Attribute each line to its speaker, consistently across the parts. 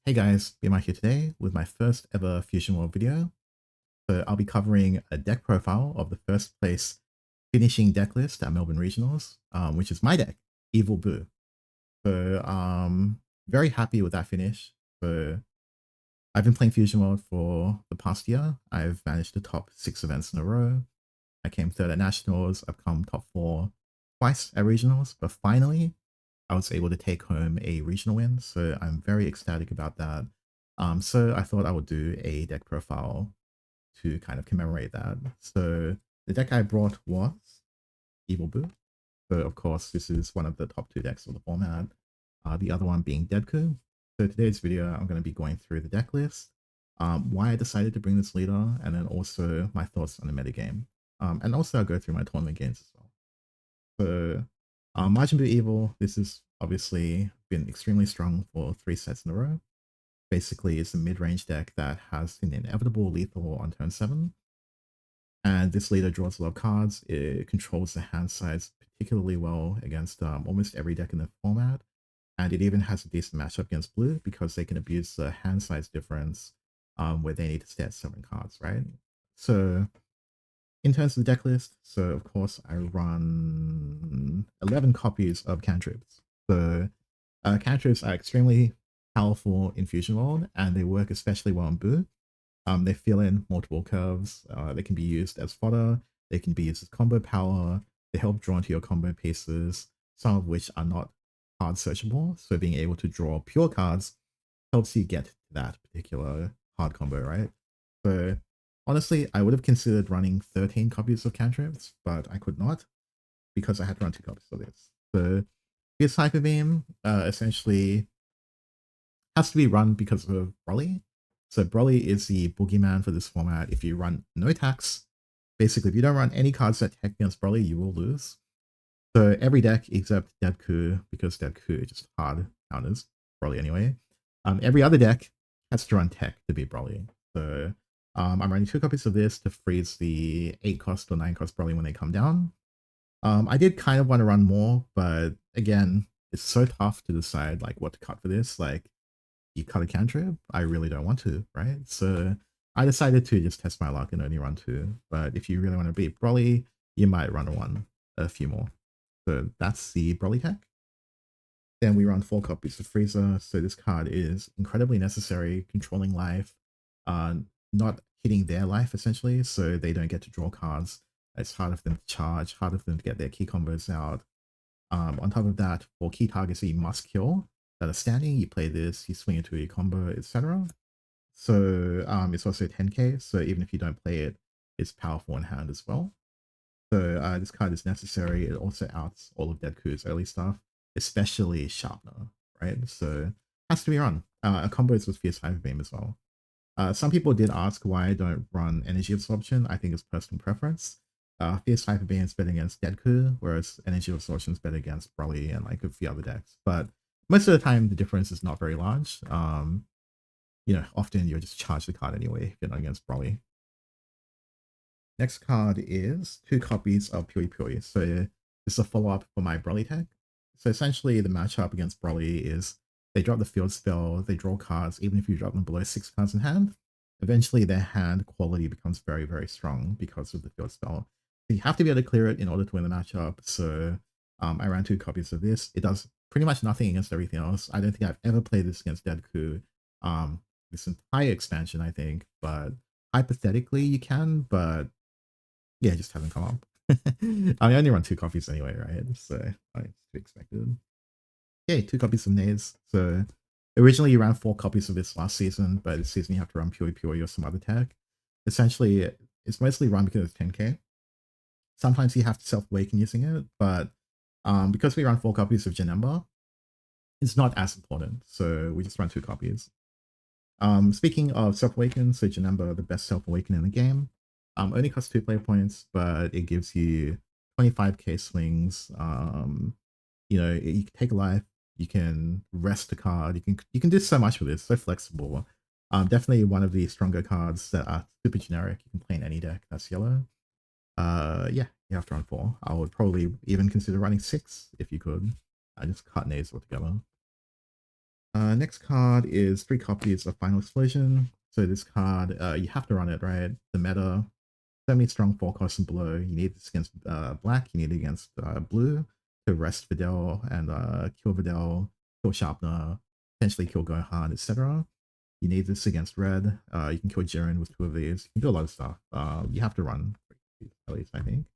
Speaker 1: Hey guys, BMI here today with my first ever Fusion World video. So I'll be covering a deck profile of the first place finishing deck list at Melbourne Regionals, which is my deck, Evil Boo. So very happy with that finish. So I've been playing Fusion World for the past year. I've managed the top 6 events in a row. I came third at Nationals. I've come top 4 twice at Regionals, but finally I was able to take home a regional win, so I'm very ecstatic about that. So I thought I would do a deck profile to kind of commemorate that. So the deck I brought was Evil Boo. So of course, this is one of the top 2 decks of the format. The other one being Deadku. So today's video, I'm going to be going through the deck list, why I decided to bring this leader, and then also my thoughts on the metagame. And also I'll go through my tournament games as well. So Majin Buu Evil, this has obviously been extremely strong for 3 sets in a row. Basically, it's a mid-range deck that has an inevitable lethal on turn 7. And this leader draws a lot of cards. It controls the hand size particularly well against almost every deck in the format. And it even has a decent matchup against blue because they can abuse the hand size difference where they need to stay at 7 cards, right? So in terms of the deck list, so of course I run 11 copies of cantrips. So cantrips are extremely powerful in Fusion World, and they work especially well in Boo. They fill in multiple curves. They can be used as fodder. They can be used as combo power. They help draw into your combo pieces, some of which are not card searchable. So being able to draw pure cards helps you get to that particular hard combo, right? So honestly, I would have considered running 13 copies of cantrips, but I could not because I had to run 2 copies of this. So this Hyper Beam essentially has to be run because of Broly. So Broly is the boogeyman for this format. If you run no attacks, basically if you don't run any cards that tech against Broly, you will lose. So every deck except Deadku, because Deadku is just hard counters Broly anyway. Every other deck has to run tech to beat Broly. So I'm running 2 copies of this to freeze the 8 cost or 9 cost Broly when they come down. I did kind of want to run more, but again, it's so tough to decide like what to cut for this. Like, you cut a cantrip? I really don't want to, right? So I decided to just test my luck and only run 2. But if you really want to beat Broly, you might run a few more. So that's the Broly tech. Then we run 4 copies of Freezer. So this card is incredibly necessary, controlling life, not hitting their life essentially, so they don't get to draw cards. It's harder for them to charge, harder for them to get their key combos out. On top of that, for key targets that you must kill that are standing, you play this, you swing into a combo, etc. So it's also 10k, so even if you don't play it, it's powerful in hand as well. So this card is necessary. It also outs all of Deadku's early stuff, especially Sharpener, right? So has to be run. A combos with Fierce Hyper Beam as well. Some people did ask why I don't run Energy Absorption. I think it's personal preference. Fierce Hyper Beam is better against Deadku, whereas Energy Absorption is better against Broly and like a few other decks. But most of the time, the difference is not very large. Often you'll just charge the card anyway if you're not against Broly. Next card is 2 copies of Puri Puri. So this is a follow-up for my Broly tech. So essentially the matchup against Broly is they drop the field spell, they draw cards, even if you drop them below 6 cards in hand. Eventually their hand quality becomes very, very strong because of the field spell. So you have to be able to clear it in order to win the matchup. So I ran 2 copies of this. It does pretty much nothing against everything else. I don't think I've ever played this against Deadku this entire expansion, I think, but hypothetically you can, but yeah, it just hasn't come up. I only run 2 copies anyway, right? So it's to be expected. Okay, 2 copies of Nades. So originally you ran 4 copies of this last season, but this season you have to run Pure Pure or some other tech. Essentially, it's mostly run because it's 10k. Sometimes you have to self-awaken using it, but because we run 4 copies of Janemba, it's not as important. So we just run 2 copies. Speaking of self-awaken, so Janemba, the best self-awaken in the game. Only costs 2 play points, but it gives you 25k swings. You can take a life, you can rest a card, you can do so much with it. So flexible. Definitely one of the stronger cards that are super generic. You can play in any deck that's yellow. Yeah, you have to run 4. I would probably even consider running 6 if you could. I just cut nades altogether. Next card is 3 copies of Final Explosion. So this card, you have to run it, right? The meta, semi-strong 4 costs and below. You need this against black, you need it against blue to rest Videl and kill Videl, kill Sharpener, potentially kill Gohan, etc. You need this against red. You can kill Jiren with 2 of these. You can do a lot of stuff. You have to run, at least, I think.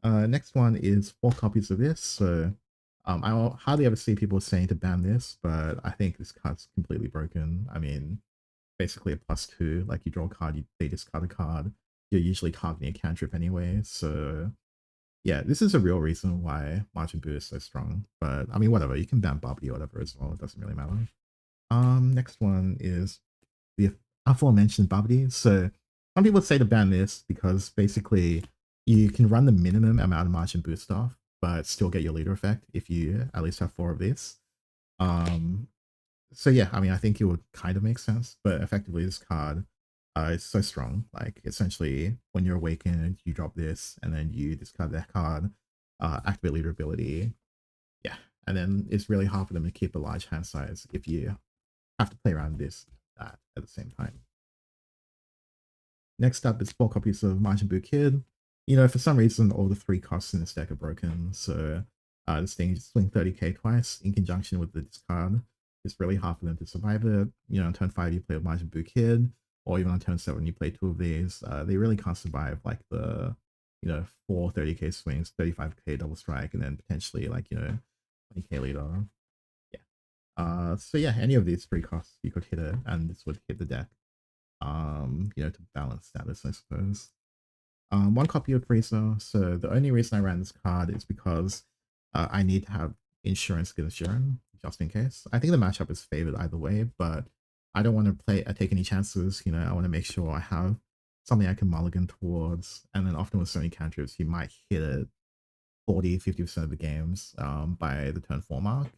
Speaker 1: Next one is 4 copies of this. So I hardly ever see people saying to ban this, but I think this card's completely broken. I mean, basically a +2. Like you draw a card, they discard a card. You're usually targeting a cantrip anyway. So yeah, this is a real reason why Majin Buu is so strong. But I mean, whatever. You can ban Bubby or whatever as well. It doesn't really matter. Next one is the aforementioned Bubby. So some people say to ban this because basically you can run the minimum amount of Majin Buu stuff, but still get your leader effect if you at least have 4 of this. So yeah, I mean, I think it would kind of make sense, but effectively this card is so strong. Like essentially, when you're awakened, you drop this, and then you discard that card, activate leader ability. Yeah, and then it's really hard for them to keep a large hand size if you have to play around this that at the same time. Next up is 4 copies of Majin Buu Kid. You know, for some reason, all the 3 costs in this deck are broken, so this thing just swing 30k twice in conjunction with the discard. It's really hard for them to survive it. You know, on turn 5 you play with Majin Buu Kid, or even on turn 7 you play 2 of these. They really can't survive like the, you know, 4 30k swings, 35k double strike, and then potentially like, you know, 20k leader. Yeah. So yeah, any of these 3 costs you could hit it, and this would hit the deck. You know, to balance status, I suppose. 1 copy of Frieza. So the only reason I ran this card is because I need to have insurance against Jiren, just in case. I think the matchup is favored either way, but I don't want to take any chances. You know, I want to make sure I have something I can mulligan towards. And then often with Sony cantrips, you might hit it 40-50% of the games by the turn 4 mark.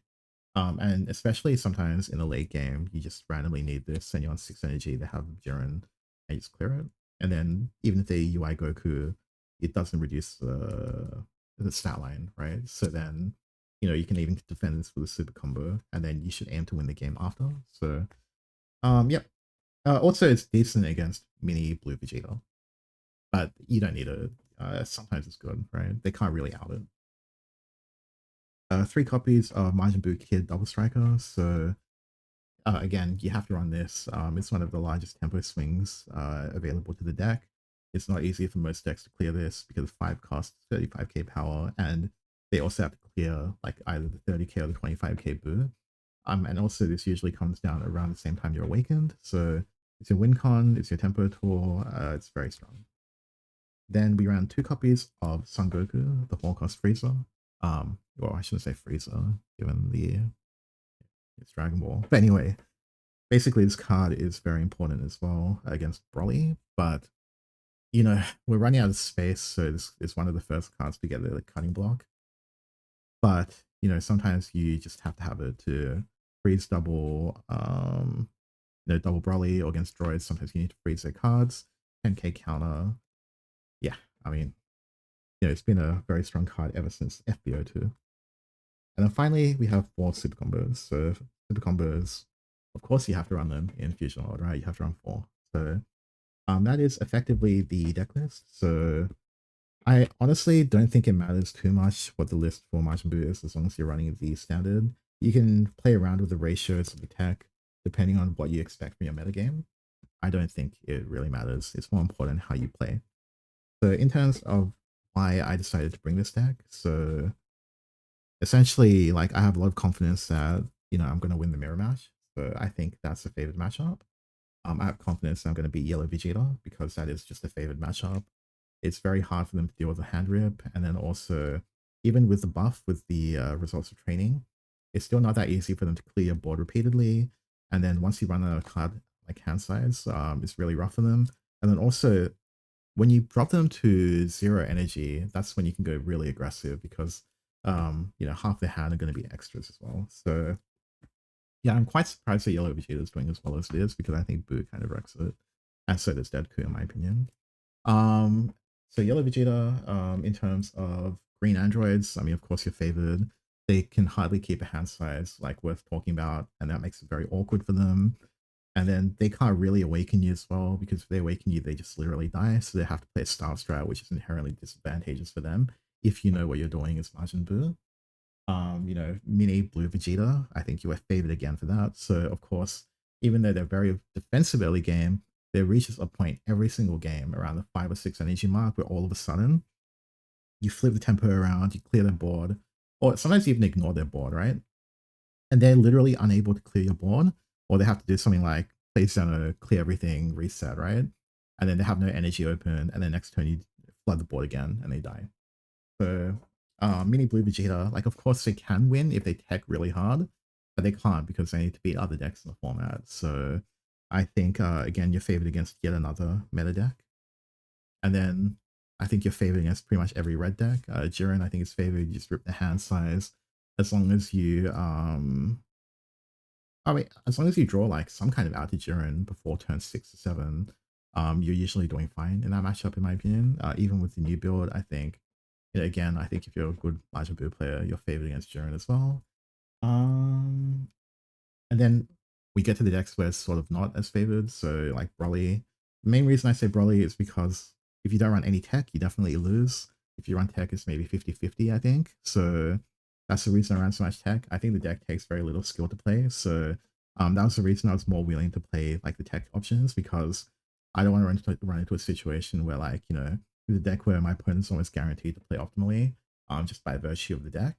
Speaker 1: And especially sometimes in a late game, you just randomly need this and you're on 6 energy to have Jiren and you just clear it. And then even if they UI Goku, it doesn't reduce the stat line, right? So then, you know, you can even defend this with a super combo and then you should aim to win the game after. So, yep. Also, it's decent against mini blue Vegeta, but you don't need it. Sometimes it's good, right? They can't really out it. 3 copies of Majin Buu Kid Double Striker. So again, you have to run this. It's one of the largest tempo swings available to the deck. It's not easy for most decks to clear this because 5 costs 35k power, and they also have to clear like either the 30k or the 25k Buu. And also this usually comes down around the same time you're awakened. So it's your win con, it's your tempo tool. It's very strong. Then we ran 2 copies of Son Goku, the 4 cost Frieza. Well, I shouldn't say Frieza, given the it's Dragon Ball. But anyway, basically this card is very important as well against Broly, but you know, we're running out of space, so this is one of the first cards to get the cutting block. But you know, sometimes you just have to have it to freeze double you know, double Broly or against droids. Sometimes you need to freeze their cards. 10k counter. Yeah, I mean, you know, it's been a very strong card ever since FBO2. And then finally, we have 4 super combos. So super combos, of course, you have to run them in fusion mode, right? You have to run 4. So that is effectively the deck list. So I honestly don't think it matters too much what the list for Majin Buu is, as long as you're running the standard. You can play around with the ratios of the tech, depending on what you expect from your metagame. I don't think it really matters. It's more important how you play. So in terms of why I decided to bring this deck, so essentially, like, I have a lot of confidence that, you know, I'm going to win the mirror match. So I think that's a favored matchup. I have confidence I'm going to beat Yellow Vegeta because that is just a favored matchup. It's very hard for them to deal with a hand rip. And then also, even with the buff, with the results of training, it's still not that easy for them to clear your board repeatedly. And then once you run out of card like hand size, it's really rough for them. And then also, when you drop them to 0 energy, that's when you can go really aggressive because you know, half the hand are going to be extras as well. So yeah, I'm quite surprised that Yellow Vegeta is doing as well as it is because I think Boo kind of wrecks it, and so does Deadku in my opinion. So Yellow Vegeta, in terms of green androids, I mean, of course you're favored. they can hardly keep a hand size like worth talking about, and that makes it very awkward for them. And then they can't really awaken you as well, because if they awaken you, they just literally die. So they have to play a style strat, which is inherently disadvantageous for them if you know what you're doing as Majin Buu. You know, mini blue Vegeta, I think you were favored again for that. So of course, even though they're very defensive early game, there reaches a point every single game around the 5 or 6 energy mark where all of a sudden you flip the tempo around, you clear their board, or sometimes you even ignore their board, right? And they're literally unable to clear your board, or they have to do something like play center, clear everything, reset, right? And then they have no energy open, and then next turn you flood the board again and they die. So mini blue Vegeta, like of course they can win if they tech really hard, but they can't because they need to beat other decks in the format. So I think again you're favored against yet another meta deck. And then I think you're favored against pretty much every red deck. Jiren I think is favored, you just rip the hand size. As long as you as long as you draw like some kind of out to Jiren before turn 6 or 7, you're usually doing fine in that matchup in my opinion. Even with the new build, I think again, I think if you're a good Majin Buu player, you're favored against Jiren as well. And then we get to the decks where it's sort of not as favored. So like Broly. The main reason I say Broly is because if you don't run any tech, you definitely lose. If you run tech, it's maybe 50-50, I think. So that's the reason I ran so much tech. I think the deck takes very little skill to play. So that was the reason I was more willing to play like the tech options, because I don't want to run into a situation where like, you know, the deck where my opponent's almost guaranteed to play optimally, just by virtue of the deck.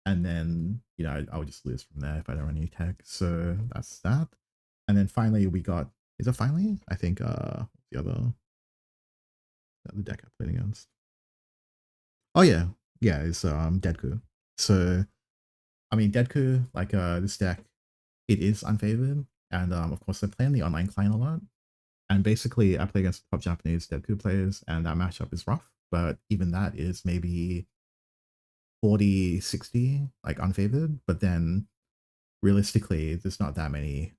Speaker 1: And then, you know, I would just lose from there if I don't run any tech. So that's that. And then finally we got, is it finally? I think the other deck I played against. Oh yeah. Yeah, it's Deadku. So I mean Deadku, like this deck, it is unfavored. And of course I play on the online client a lot. And basically I play against top Japanese Deadku players, and that matchup is rough. But even that is maybe 40-60, like unfavored. But then realistically, there's not that many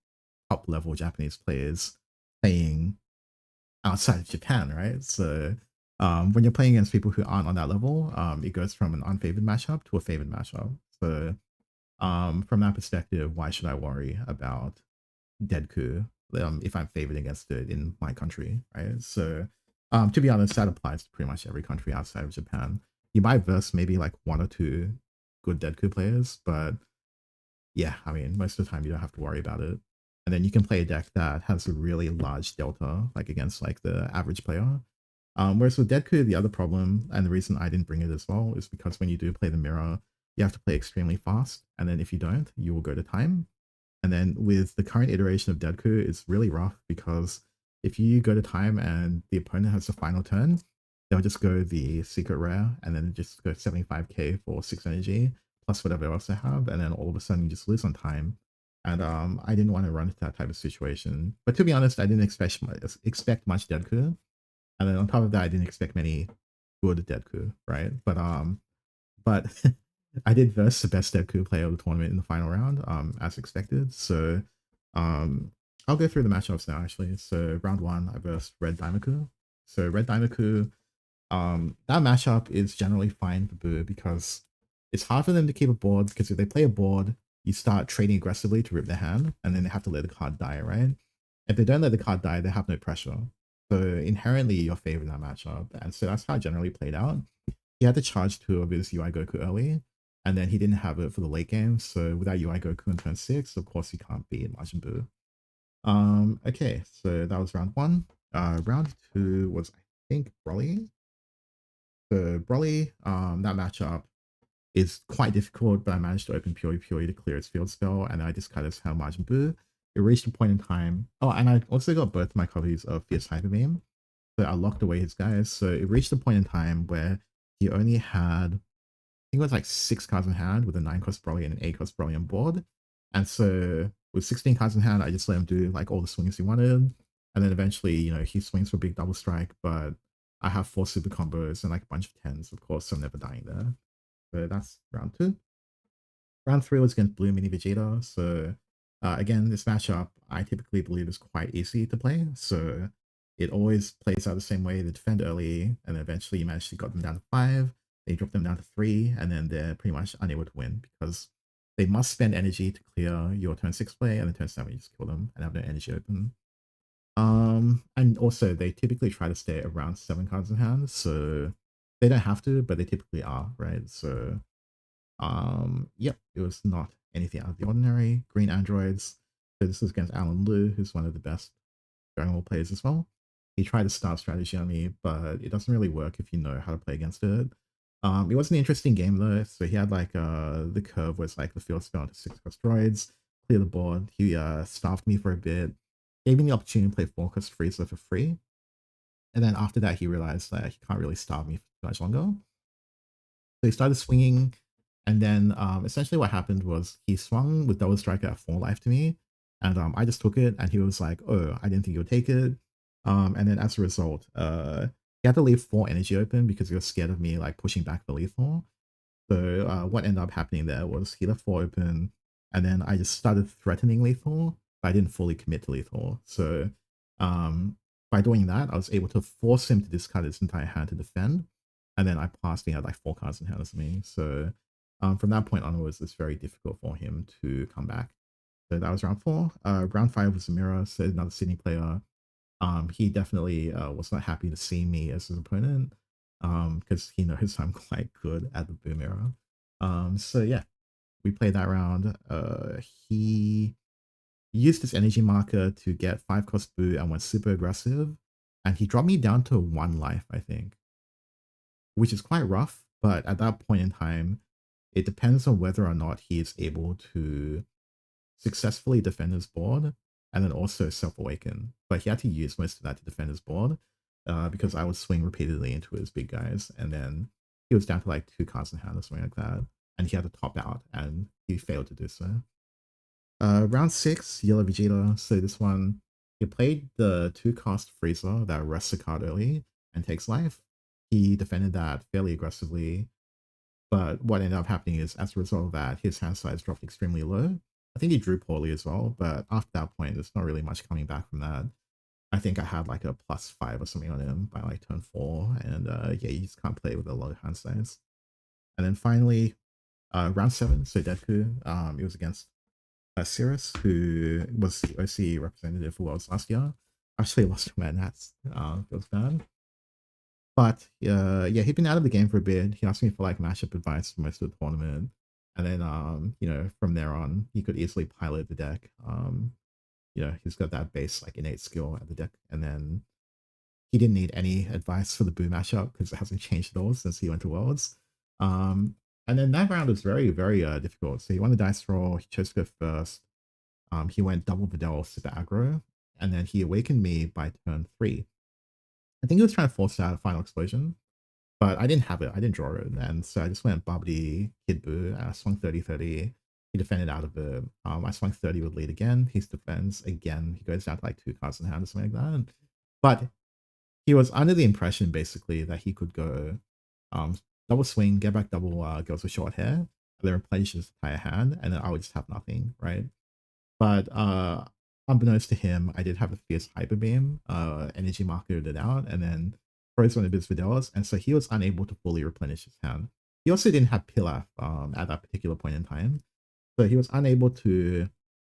Speaker 1: top level Japanese players playing outside of Japan, right? So when you're playing against people who aren't on that level, it goes from an unfavored matchup to a favored matchup. So from that perspective, why should I worry about Deadku if I'm favored against it in my country, right? So to be honest, that applies to pretty much every country outside of Japan. You might verse maybe like 1 or 2 good Deadku players, but yeah, I mean, most of the time you don't have to worry about it. And then you can play a deck that has a really large delta, like against like the average player. Whereas with Deadku, the other problem, and the reason I didn't bring it as well, is because when you do play the mirror, you have to play extremely fast. And then if you don't, you will go to time. And then with the current iteration of Deadku, it's really rough because if you go to time and the opponent has the final turn, they'll just go the secret rare and then just go 75k for 6 energy plus whatever else they have, and then all of a sudden you just lose on time. And I didn't want to run into that type of situation. But to be honest, I didn't expect much Deadku. And then on top of that, I didn't expect many good Deadku, right? But I did verse the best Deadku player of the tournament in the final round, as expected. So I'll go through the matchups now actually. So round 1, I versed Red Daimaku. So Red Daimaku, that matchup is generally fine for Buu because it's hard for them to keep a board, because if they play a board, you start trading aggressively to rip their hand, and then they have to let the card die, right? If they don't let the card die, they have no pressure. So inherently you're favoring that matchup. And so that's how it generally played out. He had to charge 2 of his UI Goku early, and then he didn't have it for the late game. So without UI Goku in turn 6, of course he can't beat Majin Buu. Okay, so that was round 1. Round 2 was, I think, Broly. So Broly, that matchup is quite difficult, but I managed to open Puri to clear its field spell, and I discarded his Hell Majin Buu. It reached a point in time. Oh, and I also got both my copies of Fierce Hyper Beam. So I locked away his guys. So it reached a point in time where he only had, I think it was like 6 cards in hand with a 9-cost Broly and an 8-cost Broly on board. And so with 16 cards in hand, I just let him do like all the swings he wanted. And then eventually, you know, he swings for big double strike, but I have 4 super combos and like a bunch of 10s, of course, so I'm never dying there. So that's round 2. Round 3 was against Blue Mini Vegeta. So again, this matchup I typically believe is quite easy to play. So it always plays out the same way. They defend early, and eventually you manage to got them down to 5. they drop them down to 3, and then they're pretty much unable to win because they must spend energy to clear your turn 6 play, and then turn 7 you just kill them and have no energy open. And also they typically try to stay around 7 cards in hand, so they don't have to, but they typically are, right? So yep, it was not anything out of the ordinary. Green androids. So this is against Alan Liu, who's one of the best Dragon Ball players as well. He tried to start strategy on me, but it doesn't really work if you know how to play against it. It was an interesting game though. So he had like the curve was like the field spell into 6 cost droids, clear the board. He staffed me for a bit, gave me the opportunity to play 4 cost Frieza for free. And then after that, he realized that he can't really starve me for too much longer. So he started swinging, and then essentially what happened was he swung with Double Striker at 4 life to me, and I just took it, and he was like, "Oh, I didn't think you would take it." And then as a result, he had to leave 4 energy open because he was scared of me like pushing back the lethal. So what ended up happening there was he left 4 open, and then I just started threatening lethal, but I didn't fully commit to lethal. So by doing that, I was able to force him to discard his entire hand to defend, and then I passed. He had like 4 cards in hand as me. So from that point onwards, it's very difficult for him to come back. So that was round 4. Round 5 was Zamira, so another Sydney player. He definitely was not happy to see me as his opponent because he knows I'm quite good at the boom era. So yeah, we played that round. He used his energy marker to get 5 cost boo and went super aggressive, and he dropped me down to 1 life, I think, which is quite rough. But at that point in time, it depends on whether or not he is able to successfully defend his board and then also self-awaken. But he had to use most of that to defend his board because I would swing repeatedly into his big guys, and then he was down to like 2 cards in hand or something like that, and he had to top out, and he failed to do so. Round 6, Yellow Vegeta. So this one, he played the 2 cost Frieza that rests a card early and takes life. He defended that fairly aggressively, but what ended up happening is, as a result of that, his hand size dropped extremely low. I think he drew poorly as well, but after that point, there's not really much coming back from that. I think I had like a +5 or something on him by like turn 4, and yeah, you just can't play with a low hand size. And then finally, round 7, so Deku, it was against Cirrus, who was the OCE representative for Worlds last year. Actually lost to my Nats, feels bad. But yeah, he'd been out of the game for a bit. He asked me for like matchup advice for most of the tournament, and then you know, from there on, he could easily pilot the deck. You know, he's got that base like innate skill at the deck, and then he didn't need any advice for the Boo matchup because it hasn't changed at all since he went to Worlds. And then that round was very, very difficult. So he won the dice roll. He chose to go first. He went double Videl super aggro, and then he awakened me by turn 3. I think he was trying to force out a final explosion, but I didn't have it. I didn't draw it, and so I just went Babidi, Kid Boo, and I swung 30-30. He defended out of it. I swung 30 with lead again. He defends again. He goes down to like 2 cards in hand or something like that. But he was under the impression basically that he could go double swing, get back double girls with short hair, and then replenish his entire hand, and then I would just have nothing, right? But unbeknownst to him, I did have a fierce hyper beam, energy marketed it out, and then froze one of his Fidelis, and so he was unable to fully replenish his hand. He also didn't have Pilaf at that particular point in time, so he was unable to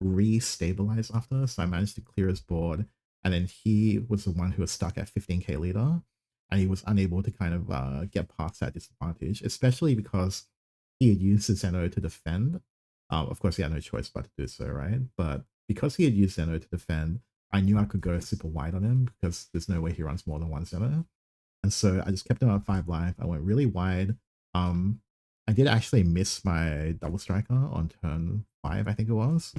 Speaker 1: re-stabilize after, so I managed to clear his board, and then he was the one who was stuck at 15k leader, and he was unable to kind of get past that disadvantage, especially because he had used the Zeno to defend. Of course, he had no choice but to do so, right? But because he had used Zeno to defend, I knew I could go super wide on him because there's no way he runs more than 1 Zeno. And so I just kept him at 5 life. I went really wide. I did actually miss my double striker on turn 5, I think it was,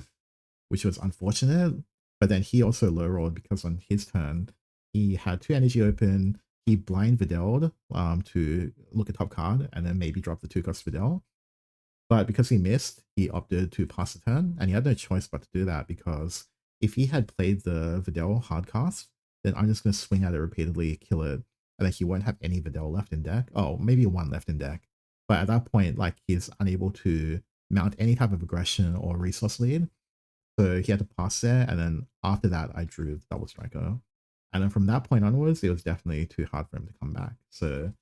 Speaker 1: which was unfortunate. But then he also low rolled because on his turn, he had 2 energy open. He blind Videlled to look at top card and then maybe drop the 2 cost Videl. But because he missed, he opted to pass the turn, and he had no choice but to do that because if he had played the Videl hardcast, then I'm just going to swing at it repeatedly, kill it, and then he won't have any Videl left in deck. Oh, maybe 1 left in deck. But at that point, like, he's unable to mount any type of aggression or resource lead. So he had to pass there, and then after that, I drew the double striker. And then from that point onwards, it was definitely too hard for him to come back. So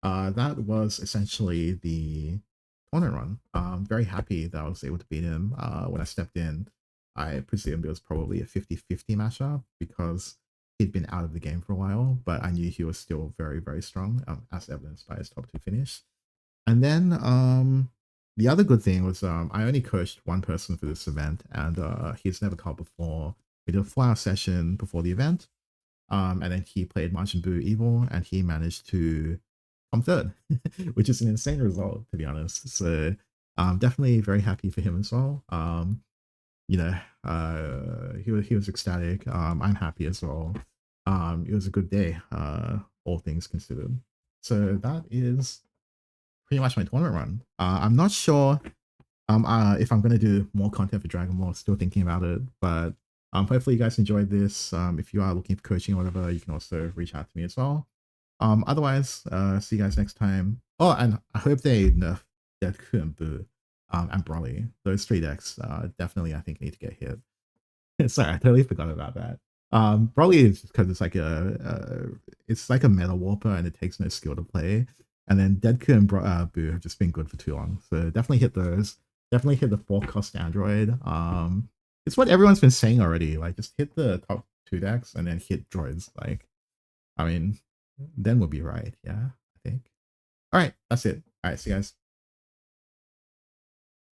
Speaker 1: that was essentially the tournament run. I'm very happy that I was able to beat him. When I stepped in, I presumed it was probably a 50-50 matchup because he'd been out of the game for a while, but I knew he was still very, very strong, as evidenced by his top 2 finish. And then the other good thing was I only coached one person for this event, and he's never called before. We did a 4-hour session before the event, and then he played Majin Buu Evil, and he managed to come third, which is an insane result, to be honest. So definitely very happy for him as well. You know, he was ecstatic. I'm happy as well. It was a good day, all things considered. So that is pretty much my tournament run. I'm not sure if I'm gonna do more content for Dragon Ball. Still thinking about it, but hopefully you guys enjoyed this. If you are looking for coaching or whatever, you can also reach out to me as well. Otherwise, see you guys next time. Oh, and I hope they nerf Deku and Boo, and Broly. Those 3 decks, definitely I think need to get hit. Sorry, I totally forgot about that. Probably it's because it's like a meta warper and it takes no skill to play. And then Deadku and Boo have just been good for too long. So definitely hit those. Definitely hit the 4-cost Android. It's what everyone's been saying already. Like just hit the top 2 decks and then hit droids. Like, I mean, then we'll be right. Yeah, I think. All right, that's it. All right, see you guys.